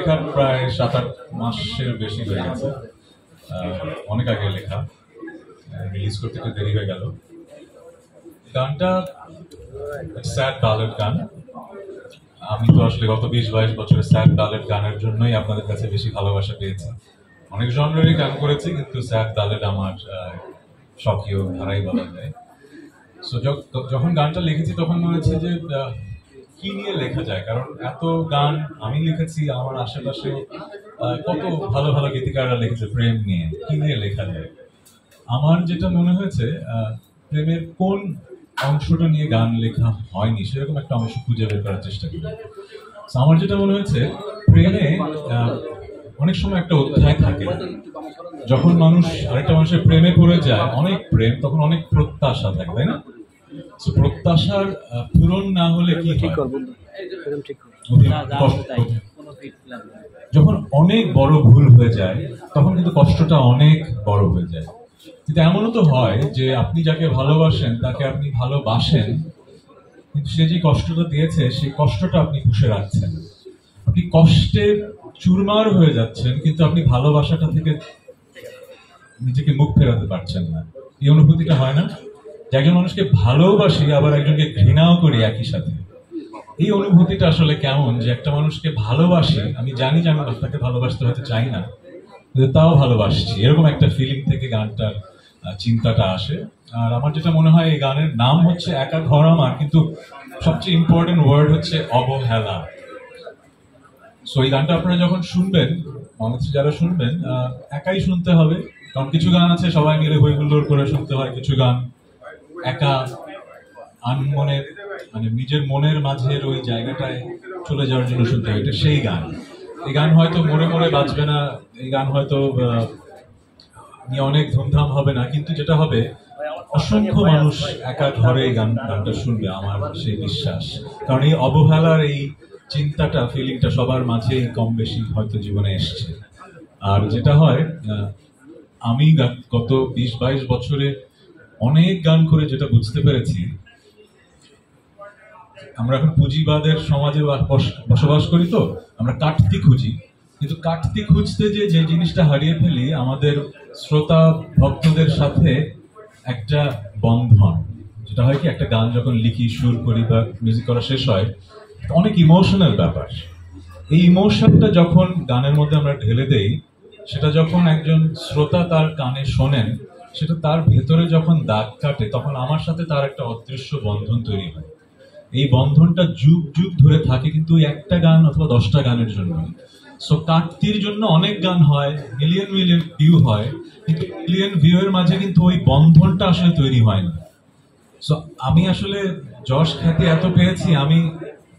লেখা প্রায় 7-8 মাসের বেশি হয়ে গেছে, অনেক আগে লেখা, রিলিজ করতে একটু দেরি হয়ে গেল। গানটা স্যাড ব্যালাড গান। আমি তো আসলে গত 20-22 বছরের স্যাড ব্যালাড গানের জন্যই আপনাদের কাছে বেশি ভালোবাসা পেয়েছি। অনেক জনরেরই গান করেছি, কিন্তু স্যাড ব্যালাড আমার স্বকীয় ধারাই বলা যায়। সো যখন গানটা লিখেছি তখন মনে হচ্ছে যে কি নিয়ে লেখা যায়, কারণ এত গান আমি লিখেছি, আমার আশেপাশে কত ভালো ভালো গীতিকাররা লিখেছে প্রেম নিয়ে, কি নিয়ে লেখা যায়। আমার যেটা মনে হয়েছে, প্রেমের কোন অংশটা নিয়ে গান লেখা হয়নি সেরকম একটা অংশ খুঁজে বের করার চেষ্টা করি। আমার যেটা মনে হয়েছে, প্রেমে অনেক সময় একটা অধ্যায় থাকে। যখন মানুষ আরেকটা মানুষের প্রেমে পড়ে যায়, অনেক প্রেম, তখন অনেক প্রত্যাশা থাকে, তাই না? প্রত্যাশার পূরণ না হলে কি হয়, যখন অনেক বড় ভুল হয়ে যায় তখন কিন্তু কষ্টটা অনেক বড় হয়ে যায়। কিন্তু এমনও তো হয় যে আপনি যাকে ভালোবাসেন তাকে আপনি ভালোবাসেন, কিন্তু সে যে কষ্টটা দিয়েছে সেই কষ্টটা আপনি পুষে রাখছেন। আপনি কষ্টে চুরমার হয়ে যাচ্ছেন, কিন্তু আপনি ভালোবাসাটা থেকে নিজেকে মুখ ফেরাতে পারছেন না। এই অনুভূতিটা হয় না? যে একজন মানুষকে ভালোবাসি আবার একজনকে ঘৃণাও করি একই সাথে। এই অনুভূতিটা আসলে কেমন, যে একটা মানুষকে ভালোবাসি, আমি জানি যে আমি তাকে ভালোবাসতে হয়তো চাই না, কিন্তু তাও ভালোবাসছি, এরকম একটা ফিলিং থেকে গানটার চিন্তাটা আসে। আর আমার যেটা মনে হয়, এই গানের নাম হচ্ছে একা ঘর আমার, কিন্তু সবচেয়ে ইম্পর্টেন্ট ওয়ার্ড হচ্ছে অবহেলা। সো এই গানটা আপনারা যখন শুনবেন, বাংলাদেশে যারা শুনবেন, একাই শুনতে হবে, কারণ কিছু গান আছে সবাই মিলে হই হুল্লোড় করে শুনতে হয়, কিছু গান একা আনমনের মানে নিজের মনের মাঝের ওই জায়গাটায় চলে যাওয়ার জন্য শুনতে হয়। এটা সেই গান। এই গান হয়তো মোড়ে মোড়ে বাজবে না, এই গান হয়তো নিয়ে অনেক ধুমধাম হবে না, কিন্তু যেটা হবে, অসংখ্য মানুষ একা ঘরে এই গানটা শুনবে, আমার সেই বিশ্বাস। কারণ এই অবহেলার এই চিন্তাটা, ফিলিংটা সবার মাঝেই কম বেশি হয়তো জীবনে এসছে। আর যেটা হয়, আমি গত 20-22 বছরে অনেক গান করে যেটা বুঝতে পেরেছি, আমরা এখন পুঁজিবাদের সমাজে বসবাস করি, তো আমরা কাটতি খুঁজি, কিন্তু কাটতি খুঁজতে যে জিনিসটা হারিয়ে ফেলি, আমাদের শ্রোতা ভক্তদের সাথে একটা বন্ধন। যেটা হয় কি, একটা গান যখন লিখি, সুর করি বা মিউজিক করা শেষ হয়, অনেক ইমোশনাল ব্যাপার। এই ইমোশনটা যখন গানের মধ্যে আমরা ঢেলে দেই, সেটা যখন একজন শ্রোতা তার কানে শোনেন, সেটা তার ভেতরে যখন দাগ কাটে, তখন আমার সাথে তার একটা অদৃশ্য বন্ধন তৈরি হয়। এই বন্ধনটা যুগ যুগ ধরে থাকে, কিন্তু একটা গান অথবা 10টা গানের জন্য। সো কাটতির জন্য অনেক গান হয়, মিলিয়ন মিলিয়ন ভিউ হয়, কিন্তু মিলিয়ন ভিউ এর মাঝে কিন্তু ওই বন্ধনটা আসলে তৈরি হয় না। সো আমি আসলে যশ খ্যাতি এত পেয়েছি, আমি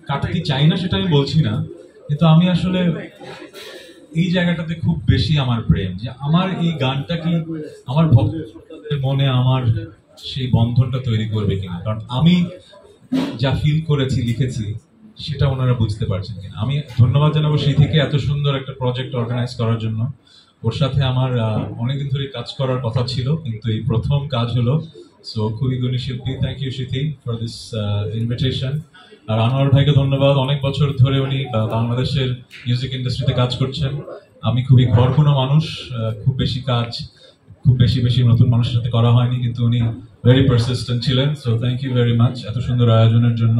কাটতি চাই না সেটা আমি বলছি না, কিন্তু আমি আসলে এই জায়গাটাতে খুব বেশি আমার প্রেম, যে আমার এই গানটা কি আমার ভক্তদের মনে আমার সেই বন্ধনটা তৈরি করবে কিনা। কারণ আমি যা ফিল করেছি, লিখেছি, সেটা ওনারা বুঝতে পারছেন কিনা। আমি ধন্যবাদ জানাবো সেই থেকে এত সুন্দর একটা প্রজেক্ট অর্গানাইজ করার জন্য। ওর সাথে আমার অনেকদিন ধরে কাজ করার কথা ছিল, কিন্তু এই প্রথম কাজ হলো। সো খুবই গুণী শিল্পী, thank you Sithi for this invitation. আর আনোয়ার ভাইকে ধন্যবাদ, অনেক বছর ধরে উনি বাংলাদেশের মিউজিক ইন্ডাস্ট্রিতে কাজ করছেন। আমি খুবই ঘরকুনো মানুষ, খুব বেশি কাজ খুব বেশি নতুন মানুষের সাথে করা হয়নি, কিন্তু উনি ভেরি পারসিস্টেন্ট ছিলেন। So thank you very much এত সুন্দর আয়োজনের জন্য।